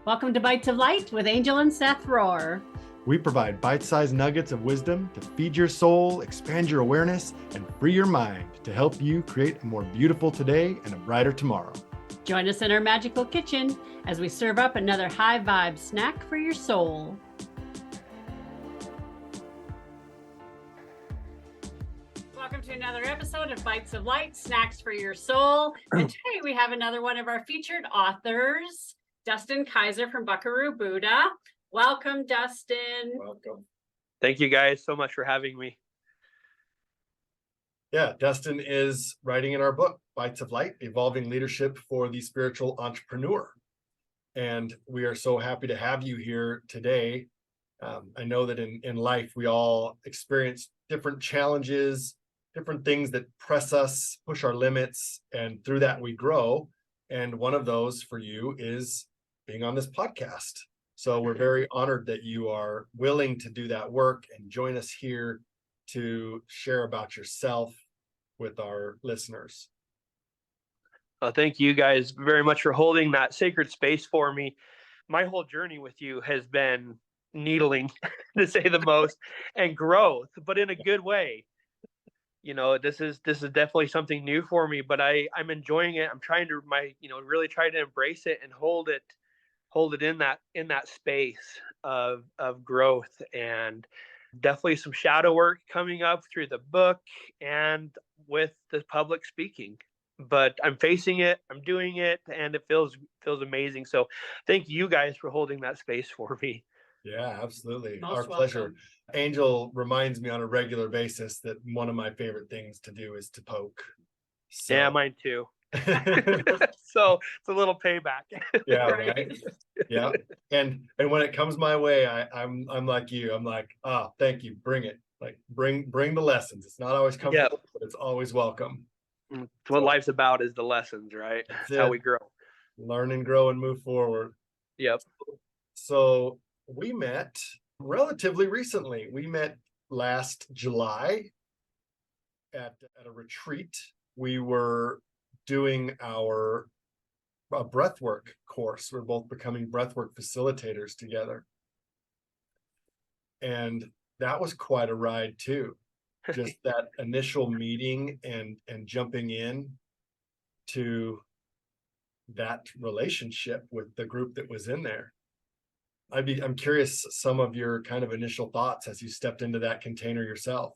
Welcome to Bites of Light with Angel and Seth Rohr. We provide bite-sized nuggets of wisdom to feed your soul, expand your awareness, and free your mind to help you create a more beautiful today and a brighter tomorrow. Join us in our magical kitchen as we serve up another high-vibe snack for your soul. Welcome to another episode of Bites of Light, Snacks for Your Soul. And today we have another one of our featured authors, Dustin Kaiser from Buckaroo Buddha. Welcome, Dustin. Welcome. Thank you guys so much for having me. Yeah, Dustin is writing in our book, Bites of Light, Evolving Leadership for the Spiritual Entrepreneur. And we are so happy to have you here today. I know that in life, we all experience different challenges, different things that press us, push our limits, and through that we grow. And one of those for you is being on this podcast. So we're very honored that you are willing to do that work and join us here to share about yourself with our listeners. Thank you guys very much for holding that sacred space for me. My whole journey with you has been needling, to say the most, and growth, but in a good way. You know, this is definitely something new for me, but I'm enjoying it. I'm trying to really try to embrace it and hold it in that space of growth, and definitely some shadow work coming up through the book and with the public speaking. But I'm facing it, I'm doing it, and it feels amazing. So thank you guys for holding that space for me. Yeah, absolutely. Most Our welcome. pleasure. Angel reminds me on a regular basis that one of my favorite things to do is to poke. So. Yeah, mine too. So it's a little payback. Yeah, right. Yeah. And when it comes my way, I'm like you. I'm like, thank you. Bring it. Like bring the lessons. It's not always comfortable, but it's always welcome. It's what life's about, is the lessons, right? That's how we grow. Learn and grow and move forward. Yep. So we met relatively recently. We met last July at a retreat. We were doing our breathwork course. We're both becoming breathwork facilitators together. And that was quite a ride too. Just that initial meeting and jumping in to that relationship with the group that was in there. I'm curious some of your kind of initial thoughts as you stepped into that container yourself.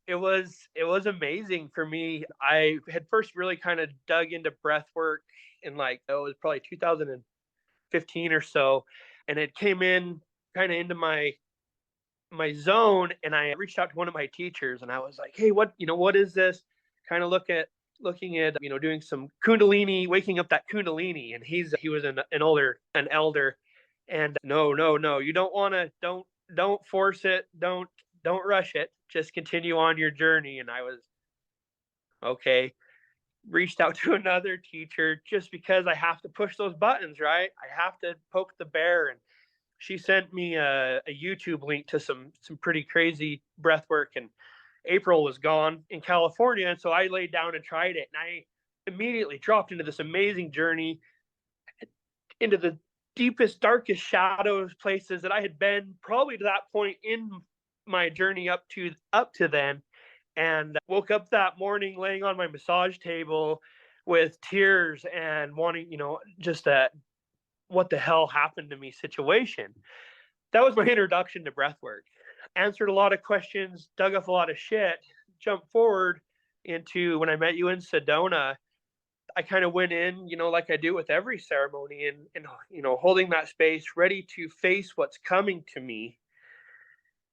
It was amazing for me. I had first really kind of dug into breath work in it was probably 2015 or so, and it came in kind of into my zone, and I reached out to one of my teachers and I was like, hey, what is this? Kind of looking at doing some kundalini, waking up that kundalini. And he was an elder, and no, you don't want to, don't force it, don't rush it, just continue on your journey. And I was okay. Reached out to another teacher just because I have to push those buttons, right? I have to poke the bear. And she sent me a YouTube link to some pretty crazy breath work, and April was gone in California. And so I laid down and tried it, and I immediately dropped into this amazing journey into the deepest, darkest shadows places that I had been probably to that point in my journey up to then. And woke up that morning laying on my massage table with tears and wanting, just that what the hell happened to me situation. That was my introduction to breathwork. Answered a lot of questions, dug up a lot of shit, jumped forward into when I met you in Sedona. I kind of went in, like I do with every ceremony, and holding that space, ready to face what's coming to me.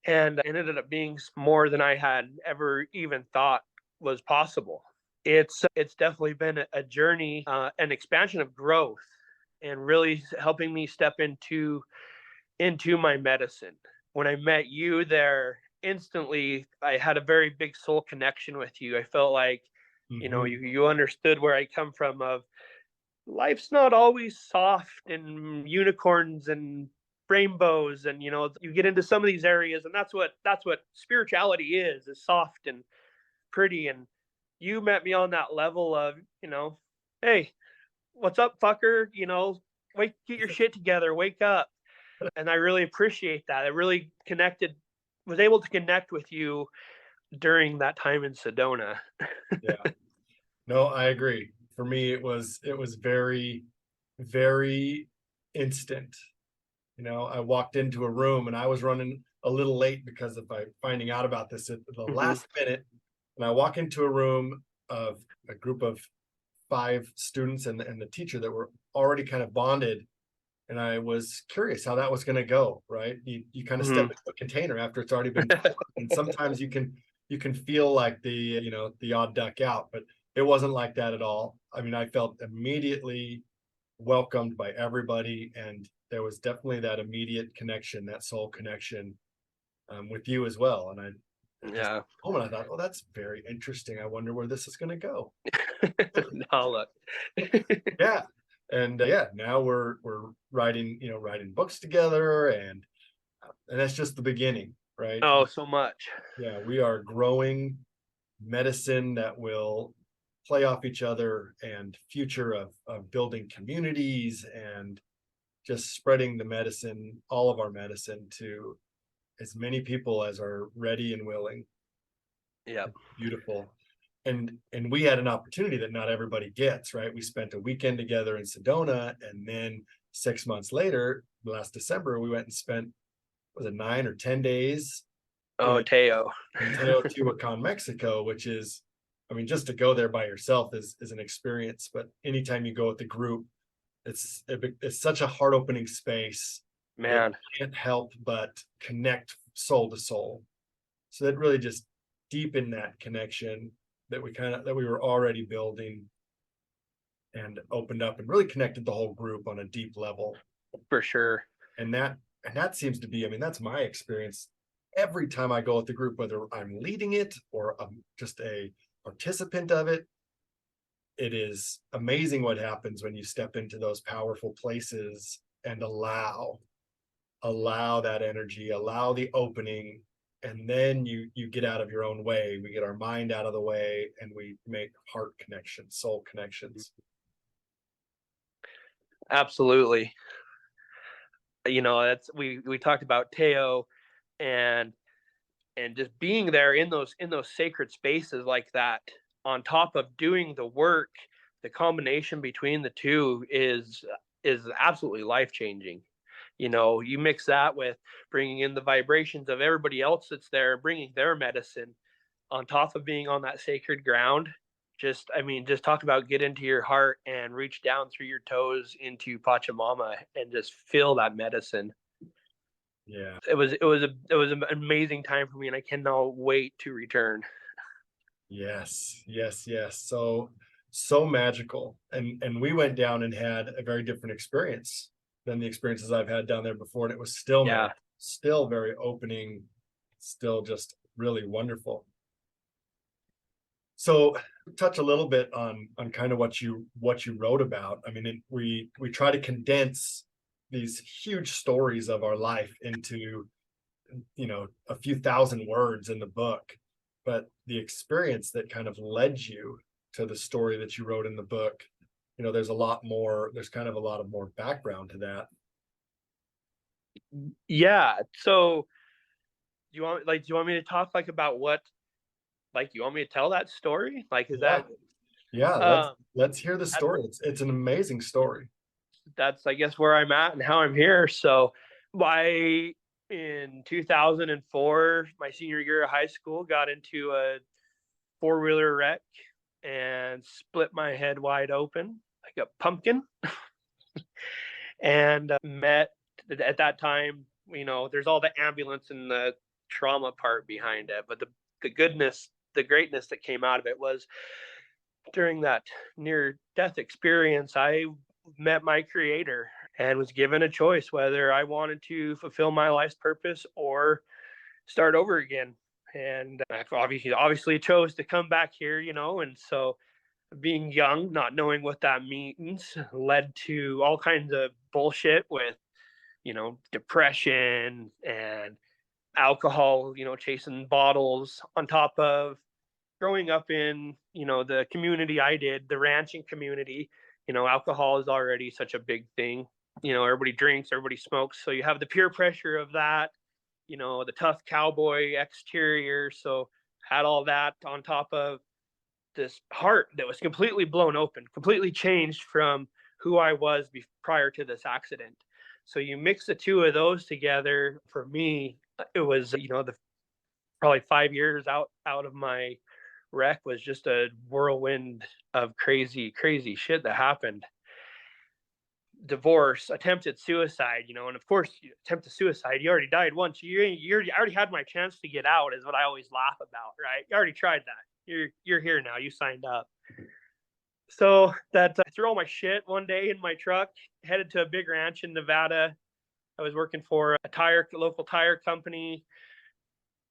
And it ended up being more than I had ever even thought was possible. It's definitely been a journey, an expansion of growth, and really helping me step into my medicine. When I met you there, instantly I had a very big soul connection with you. I felt like, you understood where I come from, of life's not always soft and unicorns and rainbows, and you get into some of these areas, and that's what spirituality is soft and pretty. And you met me on that level of, hey, what's up, fucker? get your shit together, wake up. And I really appreciate that. I really was able to connect with you during that time in Sedona. Yeah. No, I agree. For me, it was very, very instant. I walked into a room and I was running a little late because of finding out about this at the last minute. And I walk into a room of a group of 5 students and the teacher that were already kind of bonded. And I was curious how that was going to go, right? You kind of step into a container after it's already been poured. And sometimes you can feel like the odd duck out, but it wasn't like that at all. I mean, I felt immediately welcomed by everybody, and there was definitely that immediate connection, that soul connection, with you as well. And Yeah. I thought, well, that's very interesting. I wonder where this is going to go. No, look. Yeah. And now we're writing books together, and that's just the beginning, right? Oh, so much. Yeah, we are growing medicine that will play off each other, and future of building communities and just spreading the medicine, all of our medicine, to as many people as are ready and willing. Yeah. Beautiful. And we had an opportunity that not everybody gets, right? We spent a weekend together in Sedona, and then 6 months later, last December, we went and spent, was it 9 or 10 days Oh, in Teo. Teotihuacan, Mexico, which is, I mean, just to go there by yourself is an experience, but anytime you go with the group, it's such a heart opening space. Man. Can't help but connect soul to soul. So that really just deepened that connection that we were already building, and opened up and really connected the whole group on a deep level. For sure. And that seems to be, I mean, that's my experience every time I go with the group, whether I'm leading it or I'm just a participant of it. It is amazing what happens when you step into those powerful places and allow that energy, allow the opening, and then you get out of your own way. We get our mind out of the way, and we make heart connections, soul connections. Absolutely. That's we talked about Teo and just being there in those sacred spaces like that, on top of doing the work. The combination between the two is absolutely life-changing. You mix that with bringing in the vibrations of everybody else that's there, bringing their medicine on top of being on that sacred ground. Just talk about get into your heart and reach down through your toes into Pachamama and just feel that medicine. Yeah. It was an amazing time for me, and I cannot wait to return. Yes. So magical. And we went down and had a very different experience than the experiences I've had down there before. And it was still still very opening, still just really wonderful. So touch a little bit on kind of what you wrote about. I mean, we try to condense these huge stories of our life into a few thousand words in the book, but the experience that kind of led you to the story that you wrote in the book, there's kind of a lot of more background to that. Yeah. So do you want me to talk about what, you want me to tell that story? Let's hear the story. It's an amazing story. That's, I guess, where I'm at and how I'm here. So in 2004, my senior year of high school, got into a 4-wheeler wreck and split my head wide open like a pumpkin. And met at that time, there's all the ambulance and the trauma part behind it, but the greatness that came out of it was during that near death experience, I met my creator and was given a choice whether I wanted to fulfill my life's purpose or start over again. And I obviously chose to come back here, and so being young, not knowing what that means, led to all kinds of bullshit with, depression and alcohol, chasing bottles, on top of growing up in, the community I did, the ranching community. Alcohol is already such a big thing everybody drinks, everybody smokes. So you have the peer pressure of that, the tough cowboy exterior. So had all that on top of this heart that was completely blown open, completely changed from who I was prior to this accident. So you mix the two of those together. For me, it was, the probably 5 years out of my wreck was just a whirlwind of crazy, crazy shit that happened. Divorce, attempted suicide, and of course, you attempted suicide, you already died once. You already had my chance to get out, is what I always laugh about, right? You already tried that. You're here now. You signed up. So that I threw all my shit one day in my truck, headed to a big ranch in Nevada. I was working for a local tire company.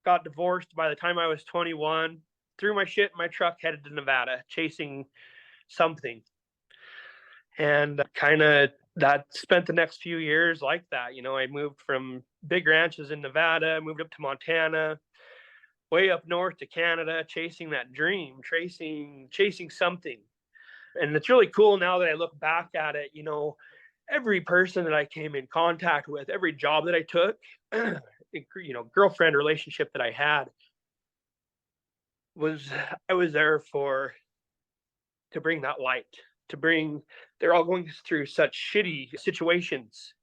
Got divorced by the time I was 21. Threw my shit in my truck, headed to Nevada, chasing something. And kind of that spent the next few years like that. I moved from big ranches in Nevada, moved up to Montana, way up north to Canada, chasing that dream, chasing something. And it's really cool now that I look back at it, every person that I came in contact with, every job that I took, girlfriend relationship that I had, I was there to bring that light, they're all going through such shitty situations,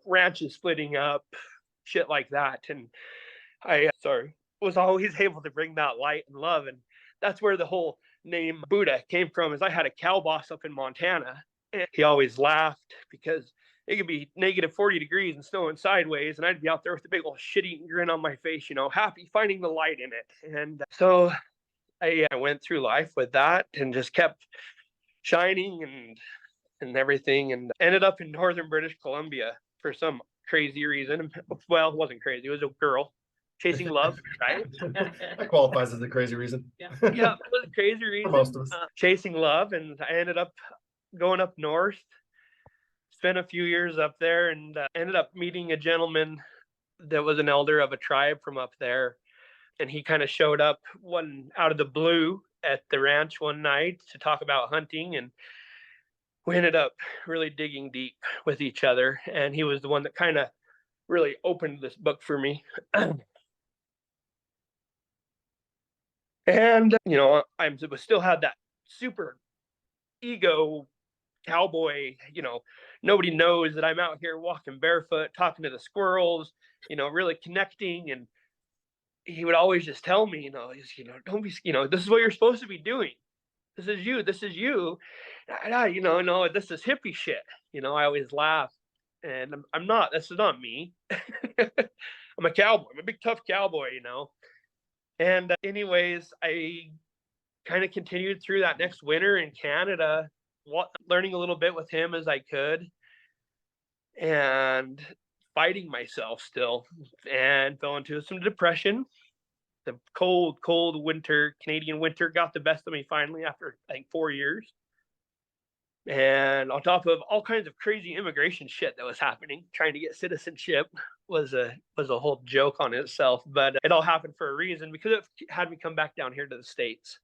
ranches splitting up, shit like that. And I was always able to bring that light and love. And that's where the whole name Buddha came from, is I had a cow boss up in Montana, and he always laughed because it could be negative 40 degrees and snowing sideways, and I'd be out there with a big old shit-eating grin on my face, happy, finding the light in it. And so I went through life with that and just kept shining and everything, and ended up in northern British Columbia for some crazy reason. Well, it wasn't crazy. It was a girl chasing love, right? That qualifies as a crazy reason. Yeah, it was a crazy reason. For most of us. Chasing love, and I ended up going up north, spent a few years up there, and ended up meeting a gentleman that was an elder of a tribe from up there. And he kind of showed up out of the blue at the ranch one night to talk about hunting, and we ended up really digging deep with each other. And he was the one that kind of really opened this book for me. And, I still had that super ego cowboy, nobody knows that I'm out here walking barefoot, talking to the squirrels, really connecting. And he would always just tell me, don't be, this is what you're supposed to be doing. This is you. No, this is hippie shit. I always laugh, and I'm not. This is not me. I'm a cowboy. I'm a big tough cowboy. And anyways, I kind of continued through that next winter in Canada, learning a little bit with him as I could, and fighting myself still, and fell into some depression. The cold Canadian winter got the best of me finally after, I think, 4 years. And on top of all kinds of crazy immigration shit that was happening, trying to get citizenship was a whole joke on itself. But it all happened for a reason, because it had me come back down here to the States,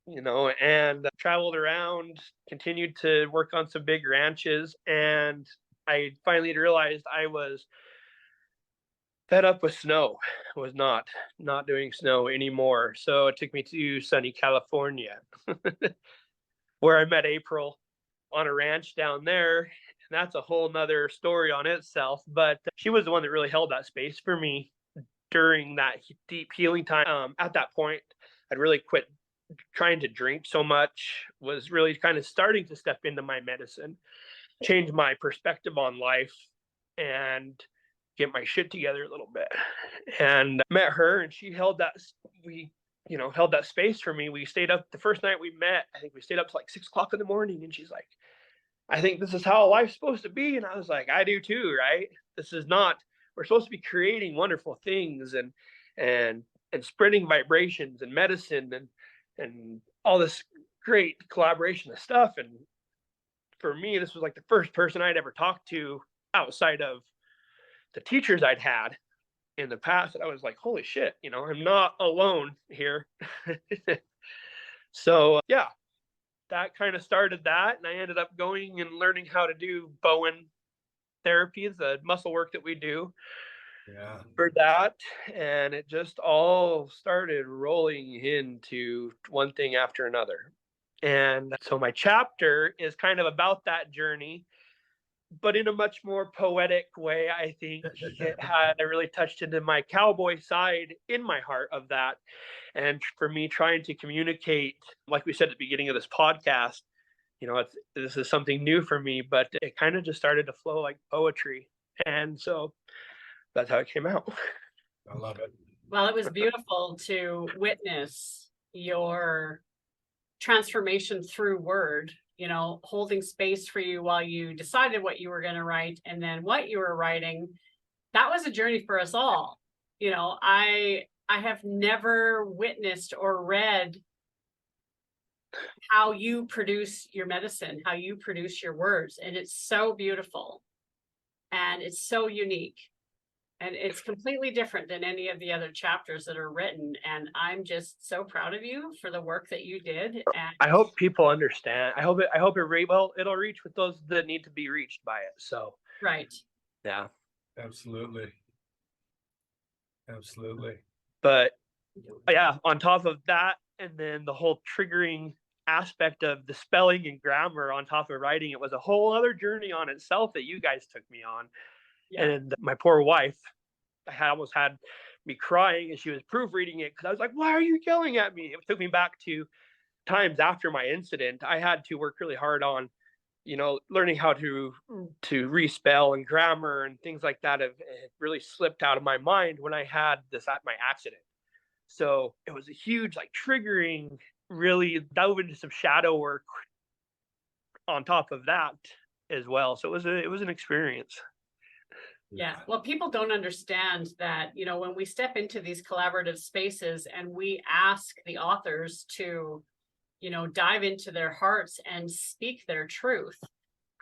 and traveled around, continued to work on some big ranches. And I finally realized I was fed up with snow. I was not doing snow anymore. So it took me to sunny California, where I met April on a ranch down there. And that's a whole nother story on itself. But she was the one that really held that space for me during that deep healing time. At that point, I'd really quit trying to drink so much, was really kind of starting to step into my medicine, change my perspective on life, and get my shit together a little bit. And met her, and she held that space for me. We stayed up the first night we met. I think we stayed up to like 6 o'clock in the morning, and she's like, I think this is how life's supposed to be. And I was like, I do too, right? We're supposed to be creating wonderful things and spreading vibrations and medicine and all this great collaboration of stuff. And for me, this was like the first person I'd ever talked to outside of the teachers I'd had in the past. And I was like, holy shit, I'm not alone here. So yeah, that kind of started that. And I ended up going and learning how to do Bowen therapy, the muscle work that we do Yeah. for that. And it just all started rolling into one thing after another. And so my chapter is kind of about that journey, but in a much more poetic way. I think I really touched into my cowboy side in my heart of that. And for me, trying to communicate, like we said at the beginning of this podcast, this is something new for me, but it kind of just started to flow like poetry. And so that's how it came out. I love it. Well, it was beautiful to witness your transformation through word, holding space for you while you decided what you were going to write and then what you were writing. That was a journey for us all. I have never witnessed or read how you produce your medicine, how you produce your words. And it's so beautiful and it's so unique. And it's completely different than any of the other chapters that are written. And I'm just so proud of you for the work that you did. And I hope people understand. It'll reach with those that need to be reached by it. So, right. Yeah. Absolutely. But yeah, on top of that, and then the whole triggering aspect of the spelling and grammar on top of writing, it was a whole other journey on itself that you guys took me on. Yeah. And my poor wife, I almost had me crying as she was proofreading it because I was like, why are you yelling at me? It took me back to times after my incident. I had to work really hard on, learning how to respell and grammar and things like that. It really slipped out of my mind when I had my accident. So it was a huge, triggering, really dove into some shadow work on top of that as well. So it was an experience. Yeah. Well, people don't understand that, when we step into these collaborative spaces and we ask the authors to, dive into their hearts and speak their truth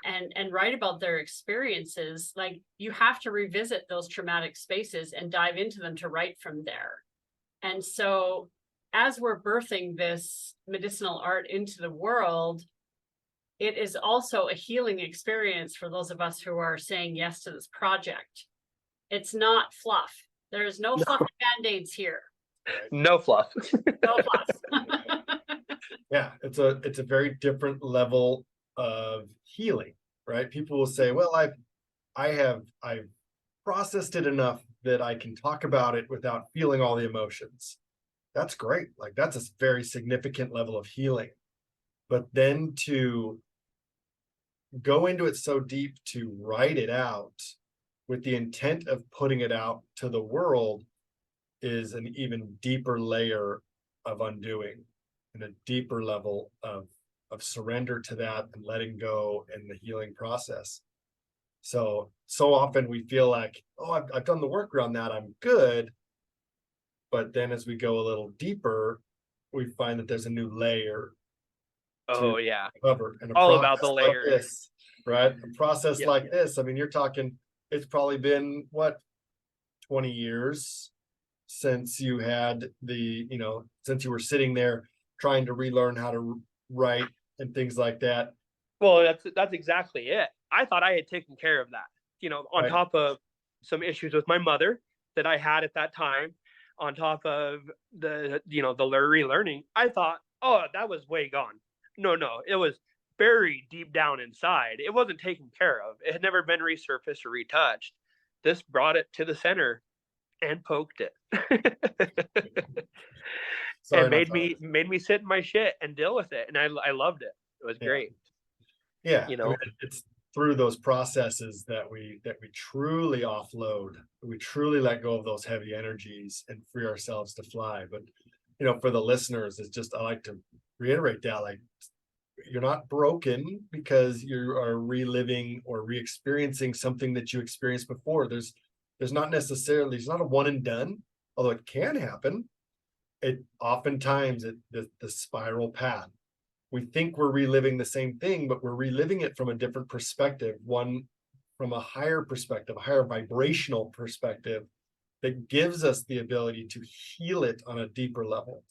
and write about their experiences, you have to revisit those traumatic spaces and dive into them to write from there. And so as we're birthing this medicinal art into the world, it is also a healing experience for those of us who are saying yes to this project. It's not fluff. There's no fluffy band-aids here. No fluff. No fluff. Yeah, it's a very different level of healing, right? People will say, well, I've processed it enough that I can talk about it without feeling all the emotions. That's great. That's a very significant level of healing. But then to go into it so deep to write it out with the intent of putting it out to the world is an even deeper layer of undoing and a deeper level of surrender to that and letting go in the healing process. So often we feel like, oh, I've done the work around that, I'm good. But then as we go a little deeper, we find that there's a new layer. Oh yeah, cover and all about the layers, like this, right? A process like this. I mean, you're talking. It's probably been 20 years since you had since you were sitting there trying to relearn how to write and things like that. Well, that's exactly it. I thought I had taken care of that. On top of some issues with my mother that I had at that time, on top of the relearning, I thought, oh, that was way gone. No, it was buried deep down inside. It wasn't taken care of. It had never been resurfaced or retouched. This brought it to the center and poked it. And made me sit in my shit and deal with it. And I loved it. It was great. Yeah. It's through those processes that we truly offload. We truly let go of those heavy energies and free ourselves to fly. But for the listeners, it's just, I like to reiterate that, you're not broken because you are reliving or re-experiencing something that you experienced before. There's not a one and done, although it can happen. It oftentimes the spiral path. We think we're reliving the same thing, but we're reliving it from a different perspective, one from a higher perspective, a higher vibrational perspective that gives us the ability to heal it on a deeper level.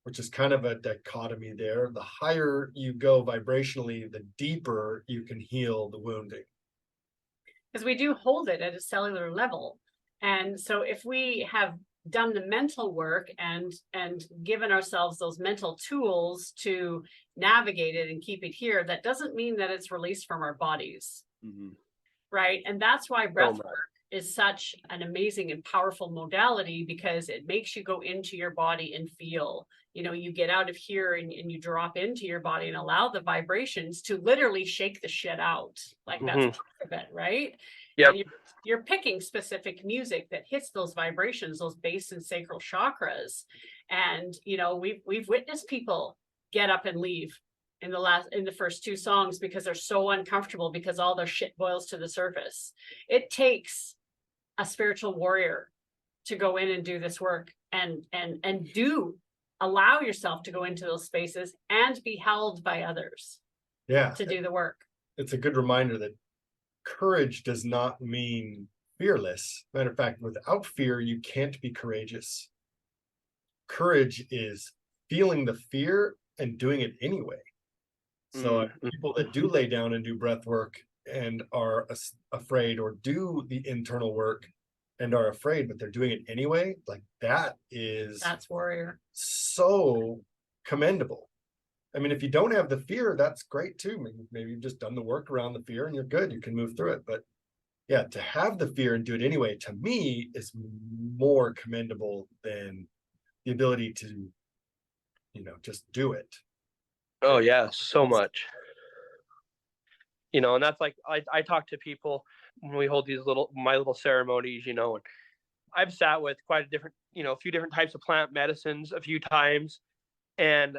which is kind of a dichotomy there. The higher you go vibrationally, the deeper you can heal the wounding. Because we do hold it at a cellular level. And so if we have done the mental work and given ourselves those mental tools to navigate it and keep it here, that doesn't mean that it's released from our bodies. Right. And that's why breath work is such an amazing and powerful modality, because it makes you go into your body and feel, you get out of here and you drop into your body and allow the vibrations to literally shake the shit out. Like that's part of it, right? Yep. And you're picking specific music that hits those vibrations, those base and sacral chakras. And, we've witnessed people get up and leave in the first two songs because they're so uncomfortable, because all their shit boils to the surface. It takes a spiritual warrior to go in and do this work and do allow yourself to go into those spaces and be held by others to do the work. It's a good reminder that courage does not mean fearless. Matter of fact, without fear, you can't be courageous. Courage is feeling the fear and doing it anyway. So people that do lay down and do breath work and are afraid, or do the internal work and are afraid, but they're doing it anyway, like that's warrior. So commendable. I mean, if you don't have the fear, that's great too. Maybe you've just done the work around the fear and you're good. You can move through it. But yeah, to have the fear and do it anyway, to me, is more commendable than the ability to, just do it. Oh yeah, so much. And that's like, I talk to people when we hold my little ceremonies, and I've sat with quite a few different types of plant medicines a few times, and,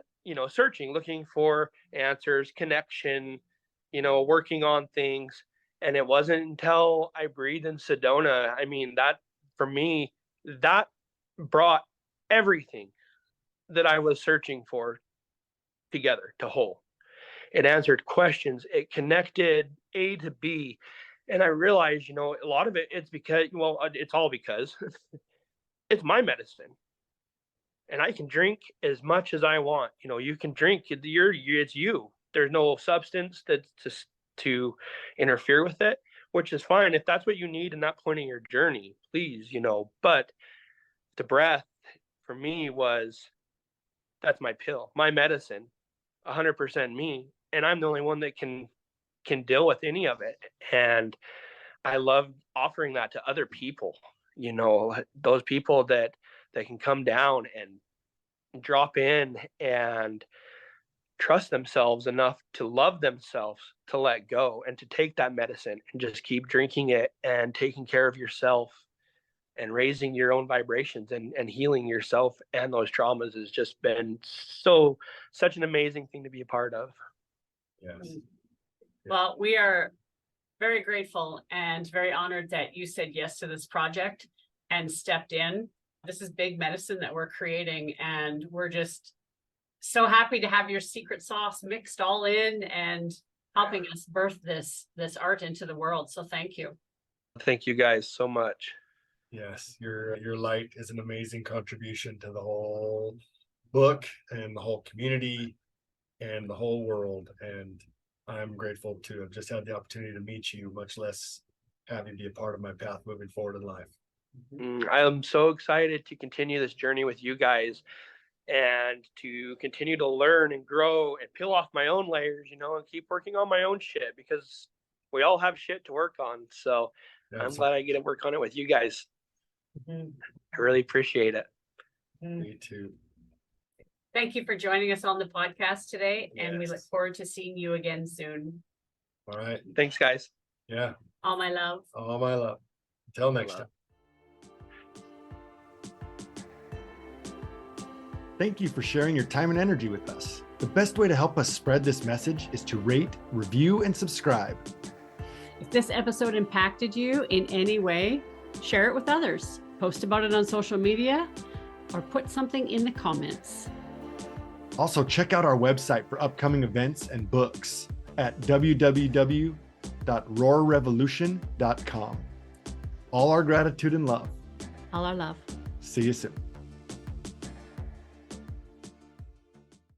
searching, looking for answers, connection, working on things. And it wasn't until I breathed in Sedona, that for me, that brought everything that I was searching for together to whole. It answered questions. It connected A to B. And I realized, a lot of it's because, it's all because it's my medicine. And I can drink as much as I want. You can drink, it's you. There's no substance that's to interfere with it, which is fine. If that's what you need in that point in your journey, please, but the breath for me that's my pill, my medicine, 100% me. And I'm the only one that can deal with any of it. And I love offering that to other people, those people that can come down and drop in and trust themselves enough to love themselves, to let go and to take that medicine and just keep drinking it and taking care of yourself and raising your own vibrations and healing yourself and those traumas has just been such an amazing thing to be a part of. Yes. Well, we are very grateful and very honored that you said yes to this project and stepped in. This is big medicine that we're creating, and we're just so happy to have your secret sauce mixed all in and helping us birth this art into the world. So thank you. Thank you guys so much. Yes, your light is an amazing contribution to the whole book and the whole community and the whole world. And I'm grateful to have just had the opportunity to meet you, much less have you be a part of my path moving forward in life. I'm so excited to continue this journey with you guys and to continue to learn and grow and peel off my own layers, and keep working on my own shit, because we all have shit to work on. So yeah, I'm glad I get to work on it with you guys. I really appreciate it. Me too. Thank you for joining us on the podcast today. Yes. And we look forward to seeing you again soon. All right. Thanks, guys. Yeah. All my love. All my love. Until next time. Thank you for sharing your time and energy with us. The best way to help us spread this message is to rate, review, and subscribe. If this episode impacted you in any way, share it with others. Post about it on social media or put something in the comments. Also, check out our website for upcoming events and books at www.roarrevolution.com. All our gratitude and love. All our love. See you soon.